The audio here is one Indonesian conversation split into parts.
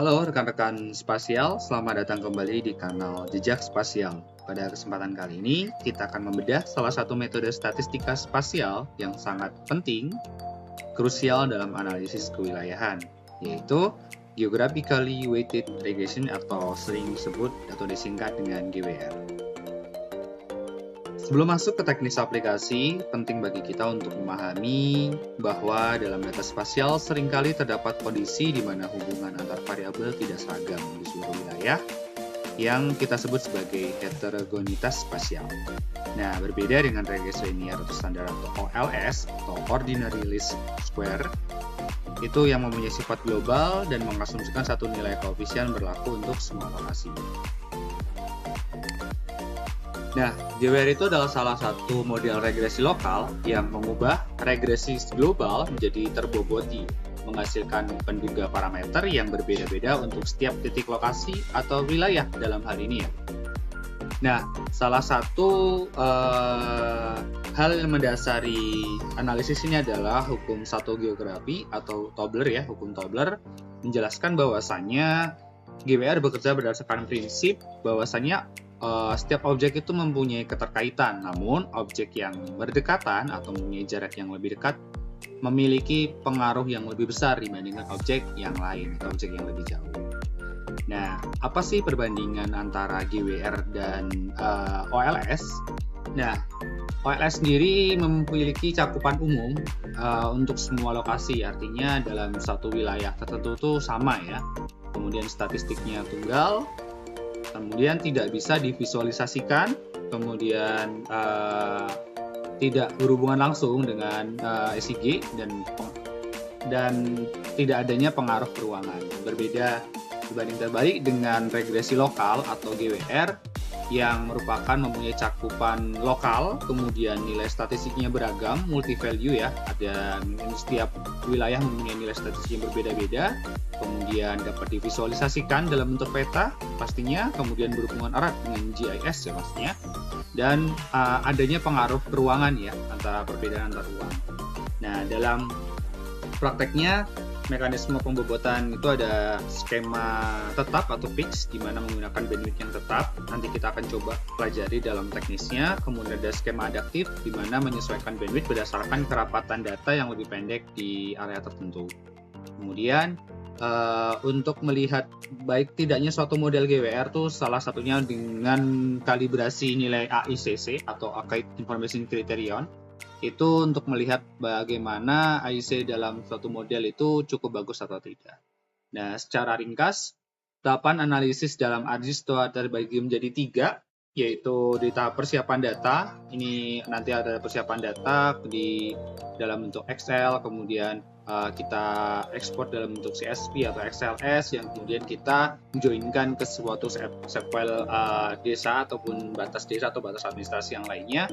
Halo rekan-rekan spasial, selamat datang kembali di kanal Jejak Spasial. Pada kesempatan kali ini, kita akan membedah salah satu metode statistika spasial yang sangat penting, krusial dalam analisis kewilayahan, yaitu Geographically Weighted Regression atau sering disebut atau disingkat dengan GWR. Sebelum masuk ke teknis aplikasi, penting bagi kita untuk memahami bahwa dalam data spasial seringkali terdapat kondisi di mana hubungan antar variabel tidak seragam di seluruh wilayah yang kita sebut sebagai heterogenitas spasial. Nah, berbeda dengan regresi linear atau standar atau OLS atau Ordinary Least Square, itu yang mempunyai sifat global dan mengasumsikan satu nilai koefisien berlaku untuk semua lokasi. Nah, GWR itu adalah salah satu model regresi lokal yang mengubah regresi global menjadi terboboti, menghasilkan penduga parameter yang berbeda-beda untuk setiap titik lokasi atau wilayah dalam hal ini ya. Nah, salah satu hal yang mendasari analisis ini adalah hukum satu geografi atau Tobler ya, hukum Tobler menjelaskan bahwasannya GWR bekerja berdasarkan prinsip bahwasannya setiap objek itu mempunyai keterkaitan, namun objek yang berdekatan atau mempunyai jarak yang lebih dekat memiliki pengaruh yang lebih besar dibandingkan objek yang lain atau objek yang lebih jauh. Nah, apa sih perbandingan antara GWR dan OLS? Nah, OLS sendiri memiliki cakupan umum untuk semua lokasi, artinya dalam satu wilayah tertentu itu sama ya. Kemudian statistiknya tunggal, kemudian tidak bisa divisualisasikan, kemudian tidak berhubungan langsung dengan SIG dan tidak adanya pengaruh peruangan. Berbeda dibanding terbalik dengan regresi lokal atau GWR yang merupakan mempunyai cakupan lokal, kemudian nilai statistiknya beragam, multi value ya, ada setiap wilayah mempunyai nilai statistik yang berbeda-beda, kemudian dapat divisualisasikan dalam bentuk peta pastinya, kemudian berhubungan erat dengan GIS ya pastinya, dan adanya pengaruh peruangan ya, antara perbedaan antar ruang. Nah, dalam prakteknya mekanisme pembobotan itu ada skema tetap atau fix di mana menggunakan bandwidth yang tetap. Nanti kita akan coba pelajari dalam teknisnya. Kemudian ada skema adaptif di mana menyesuaikan bandwidth berdasarkan kerapatan data yang lebih pendek di area tertentu. Kemudian untuk melihat baik tidaknya suatu model GWR tuh salah satunya dengan kalibrasi nilai AICC atau Accurate Information Criterion. Itu untuk melihat bagaimana AIC dalam suatu model itu cukup bagus atau tidak. Nah, secara ringkas, tahapan analisis dalam ARGIS itu terbagi menjadi 3, yaitu di tahap persiapan data. Ini nanti ada persiapan data di dalam bentuk Excel, kemudian kita ekspor dalam bentuk CSV atau XLS yang kemudian kita joinkan ke suatu file desa ataupun batas desa atau batas administrasi yang lainnya.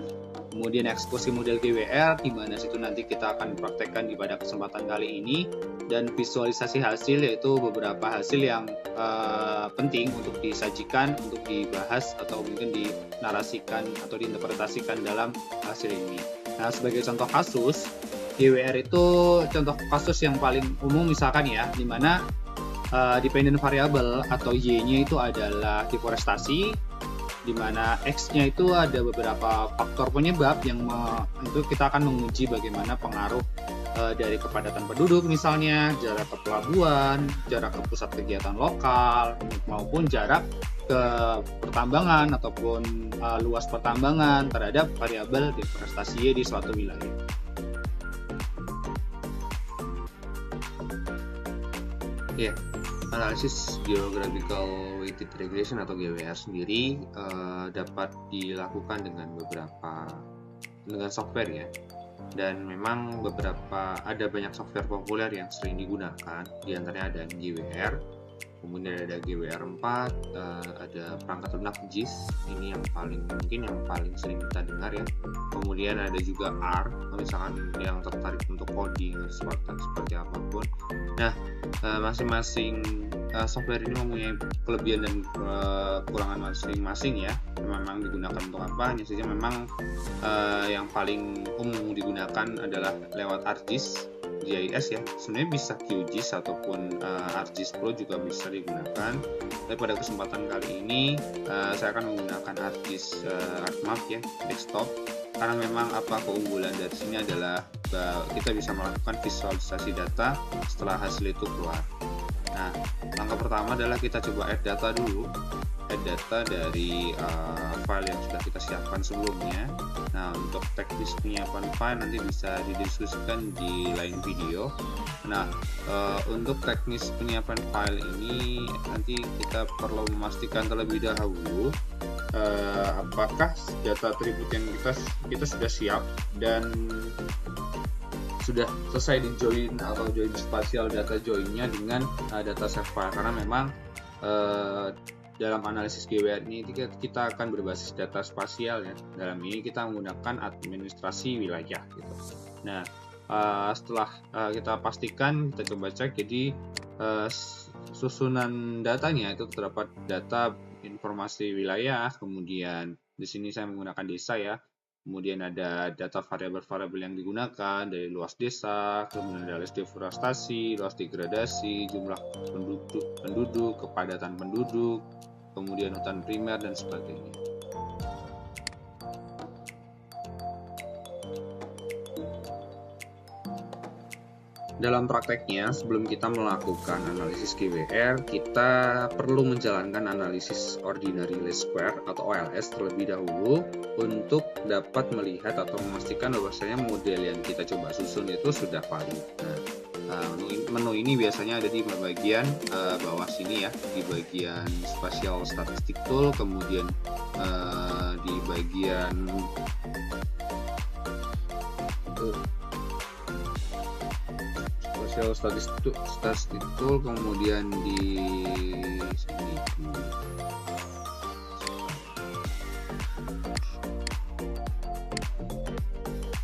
Kemudian eksekusi model GWR di mana situ nanti kita akan praktekkan di pada kesempatan kali ini, dan visualisasi hasil yaitu beberapa hasil yang penting untuk disajikan, untuk dibahas atau mungkin dinarasikan atau diinterpretasikan dalam hasil ini. Nah, sebagai contoh kasus GWR itu contoh kasus yang paling umum misalkan ya, di mana dependent variable atau Y-nya itu adalah deforestasi, di mana X-nya itu ada beberapa faktor penyebab yang itu kita akan menguji bagaimana pengaruh dari kepadatan penduduk misalnya, jarak ke pelabuhan, jarak ke pusat kegiatan lokal, maupun jarak ke pertambangan ataupun luas pertambangan terhadap variabel deforestasi Y di suatu wilayah. Ya, analisis Geographical Weighted Regression atau GWR sendiri dapat dilakukan dengan software ya. Dan memang ada banyak software populer yang sering digunakan. Di antaranya ada GWR, kemudian ada GWR 4, ada perangkat lunak GIS, ini yang paling sering kita dengar ya. Kemudian ada juga R, misalkan yang tertarik untuk coding seperti apapun. Nah, masing-masing software ini mempunyai kelebihan dan kekurangan masing-masing ya. Memang digunakan untuk apa? Hanya saja memang yang paling umum digunakan adalah lewat ARGIS GIS ya, sebenarnya bisa QGIS ataupun ArcGIS Pro juga bisa digunakan. Tapi pada kesempatan kali ini saya akan menggunakan ArcGIS ArcMap ya, desktop, karena memang keunggulan dari sini adalah kita bisa melakukan visualisasi data setelah hasil itu keluar. Nah, langkah pertama adalah kita coba add data dulu, add data dari file yang sudah kita siapkan sebelumnya. Nah, untuk teknis penyiapan file nanti bisa didiskusikan di lain video. Nah, untuk teknis penyiapan file ini nanti kita perlu memastikan terlebih dahulu apakah data atribut yang kita sudah siap dan sudah selesai di join atau join spasial data joinnya dengan data set file, karena memang dalam analisis GWR ini kita akan berbasis data spasial ya. Dalam ini kita menggunakan administrasi wilayah gitu. Nah, setelah kita pastikan, kita coba cek, jadi susunan datanya itu terdapat data informasi wilayah, kemudian di sini saya menggunakan desa ya. Kemudian ada data variabel-variabel yang digunakan dari luas desa, kemudian ada luas deforestasi, luas degradasi, jumlah penduduk, kepadatan penduduk, kemudian hutan primer dan sebagainya. Dalam prakteknya, sebelum kita melakukan analisis GWR, kita perlu menjalankan analisis ordinary least square atau OLS terlebih dahulu untuk dapat melihat atau memastikan bahwasanya model yang kita coba susun itu sudah valid. Nah, menu ini biasanya ada di bagian bawah sini ya, di bagian spatial statistic tool, kemudian di bagian statistik tool, kemudian di sini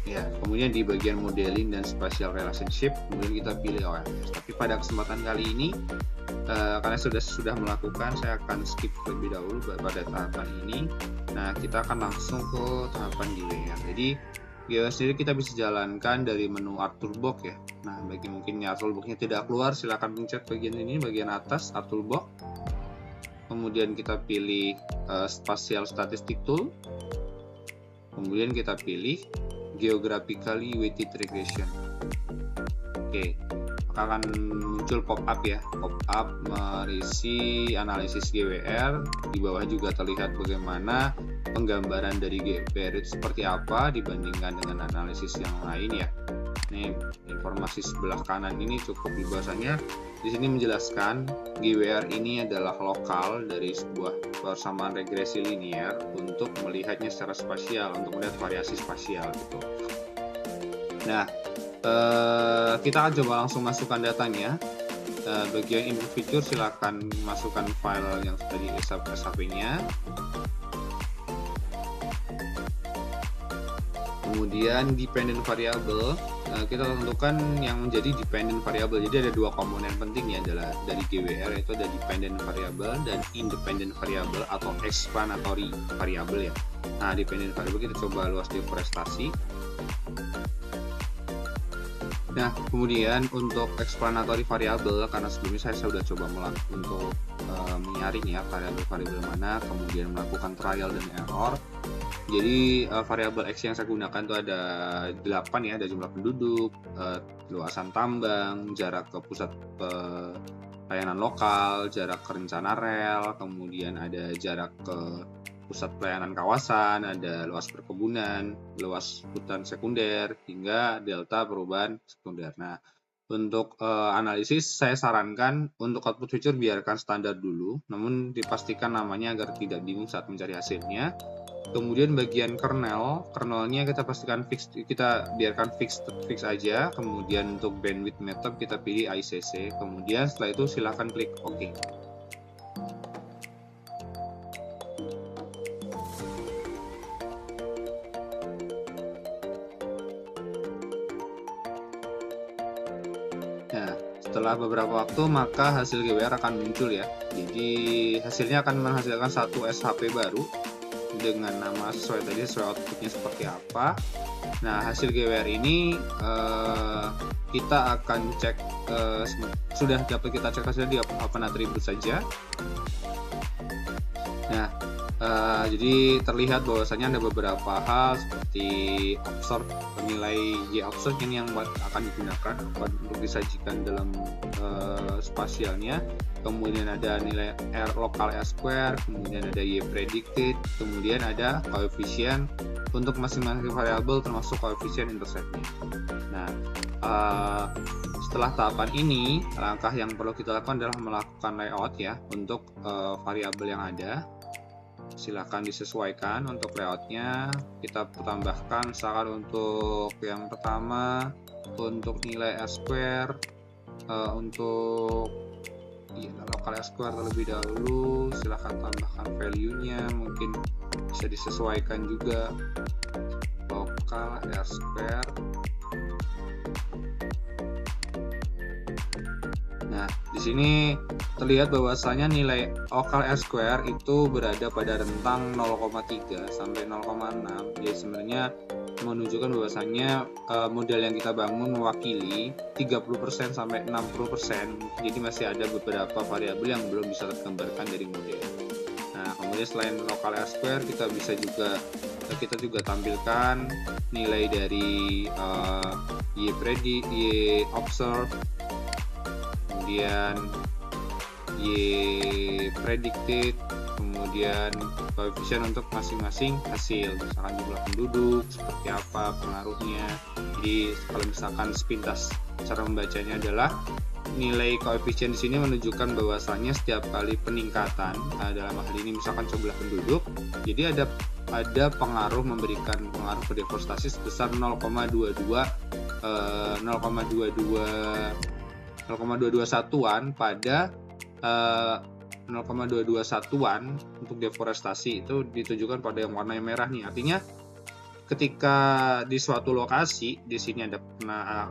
ya, kemudian di bagian modeling dan spatial relationship, kemudian kita pilih OLS. Tapi pada kesempatan kali ini karena sudah melakukan, saya akan skip terlebih dahulu pada tahapan ini. Nah, kita akan langsung ke tahapan GWR. Jadi GWR sendiri kita bisa jalankan dari menu Art Toolbox ya. Nah, bagi mungkin Art Toolbox-nya tidak keluar, silahkan pencet bagian ini, bagian atas Art Toolbox. Kemudian kita pilih Spatial Statistic Tool. Kemudian kita pilih Geographically Weighted Regression. Oke, maka akan muncul pop-up ya, pop-up merisi analisis GWR. Di bawah juga terlihat bagaimana penggambaran dari GWR itu seperti apa dibandingkan dengan analisis yang lain ya. Ini informasi sebelah kanan ini cukup bahasanya. Di sini menjelaskan GWR ini adalah lokal dari sebuah persamaan regresi linear untuk melihatnya secara spasial, untuk melihat variasi spasial gitu. Nah, kita akan coba langsung masukkan datanya. Bagian input feature silakan masukkan file yang sudah di SAP-nya. Kemudian dependent variable, kita tentukan yang menjadi dependent variable. Jadi ada dua komponen penting ya adalah dari GWR, yaitu ada dependent variable dan independent variable atau explanatory variable ya. Nah, dependent variable kita coba luas deforestasi. Nah, kemudian untuk explanatory variable, karena sebelumnya saya sudah coba untuk menyaring ya variabel-variabel mana, kemudian melakukan trial dan error. Jadi variabel X yang saya gunakan itu ada 8 ya, ada jumlah penduduk, luasan tambang, jarak ke pusat layanan lokal, jarak ke rencana rel, kemudian ada jarak ke pusat pelayanan kawasan, ada luas perkebunan, luas hutan sekunder, hingga delta perubahan sekunder. Nah, untuk analisis saya sarankan untuk output feature biarkan standar dulu, namun dipastikan namanya agar tidak bingung saat mencari hasilnya. Kemudian bagian kernelnya kita pastikan kita biarkan fix aja. Kemudian untuk bandwidth method kita pilih ICC. Kemudian setelah itu silakan klik OK. Nah, setelah beberapa waktu maka hasil GWR akan muncul ya. Jadi hasilnya akan menghasilkan satu SHP baru dengan nama sesuai outputnya seperti apa. Nah, hasil GWR ini kita akan cek, sudah dapat kita cek hasilnya di open attribute saja. Nah, jadi terlihat bahwasanya ada beberapa hal seperti observe, nilai y-observe yang akan digunakan untuk disajikan dalam spasialnya. Kemudian ada nilai r lokal square, kemudian ada y predicted, kemudian ada koefisien untuk masing-masing variabel termasuk koefisien interceptnya. Nah, setelah tahapan ini, langkah yang perlu kita lakukan adalah melakukan layout ya untuk variabel yang ada. Silahkan disesuaikan untuk layoutnya. Kita tambahkan misalkan untuk yang pertama untuk nilai square, untuk lokal square terlebih dahulu. Silahkan tambahkan value-nya, mungkin bisa disesuaikan juga lokal square. Nah, di sini terlihat bahwasanya nilai lokal square itu berada pada rentang 0,3 sampai 0,6. Jadi sebenarnya menunjukkan bahwasanya model yang kita bangun mewakili 30% sampai 60%. Jadi masih ada beberapa variabel yang belum bisa tergambarkan dari model. Nah, kemudian selain lokal square, kita juga tampilkan nilai dari y predict, y observe, kemudian y predicted, kemudian koefisien untuk masing-masing hasil, misalkan jumlah penduduk seperti apa pengaruhnya. Jadi kalau misalkan sepintas cara membacanya adalah nilai koefisien di sini menunjukkan bahwasannya setiap kali peningkatan, dalam hal ini misalkan jumlah penduduk, jadi ada pengaruh, memberikan pengaruh ke deforestasi sebesar 0,22 satuan pada 0,22 satuan untuk deforestasi itu ditujukan pada yang warna merah nih. Artinya ketika di suatu lokasi di sini ada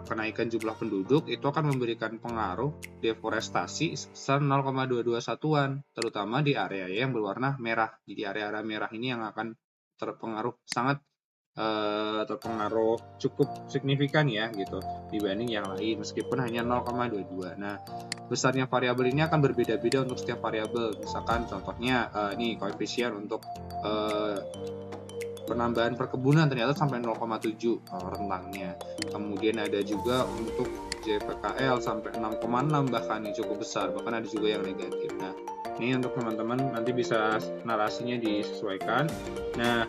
kenaikan jumlah penduduk, itu akan memberikan pengaruh deforestasi sebesar 0,22 satuan, terutama di area yang berwarna merah. Jadi area-area merah ini yang akan terpengaruh cukup signifikan ya gitu dibanding yang lain, meskipun hanya 0,22. Nah, besarnya variabel ini akan berbeda-beda untuk setiap variabel. Misalkan contohnya ini koefisien untuk penambahan perkebunan ternyata sampai 0,7 rentangnya. Kemudian ada juga untuk JPKL sampai 6,6, bahkan ini cukup besar, bahkan ada juga yang negatif. Nah, ini untuk teman-teman nanti bisa narasinya disesuaikan. Nah,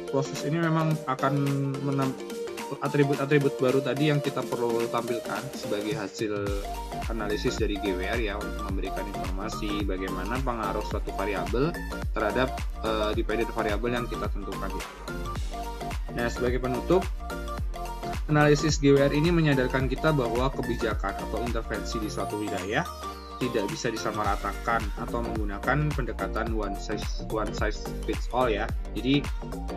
proses ini memang akan atribut-atribut baru tadi yang kita perlu tampilkan sebagai hasil analisis dari GWR ya, untuk memberikan informasi bagaimana pengaruh suatu variabel terhadap dependent variabel yang kita tentukan di awal. Nah, sebagai penutup, analisis GWR ini menyadarkan kita bahwa kebijakan atau intervensi di suatu wilayah tidak bisa disamaratakan atau menggunakan pendekatan one size fits all ya. Jadi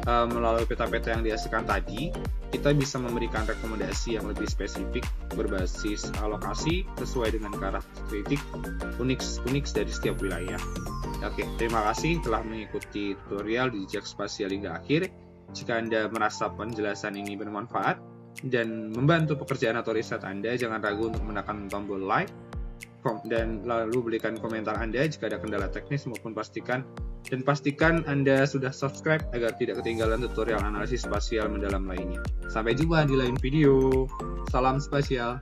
melalui peta-peta yang dihasilkan tadi, kita bisa memberikan rekomendasi yang lebih spesifik berbasis alokasi sesuai dengan karakteristik unik dari setiap wilayah. Oke, terima kasih telah mengikuti tutorial di Jejak Spasial hingga akhir. Jika Anda merasa penjelasan ini bermanfaat dan membantu pekerjaan atau riset Anda, jangan ragu untuk menekan tombol like dan lalu berikan komentar Anda jika ada kendala teknis maupun pastikan Anda sudah subscribe agar tidak ketinggalan tutorial analisis spasial mendalam lainnya. Sampai jumpa di lain video. Salam spasial.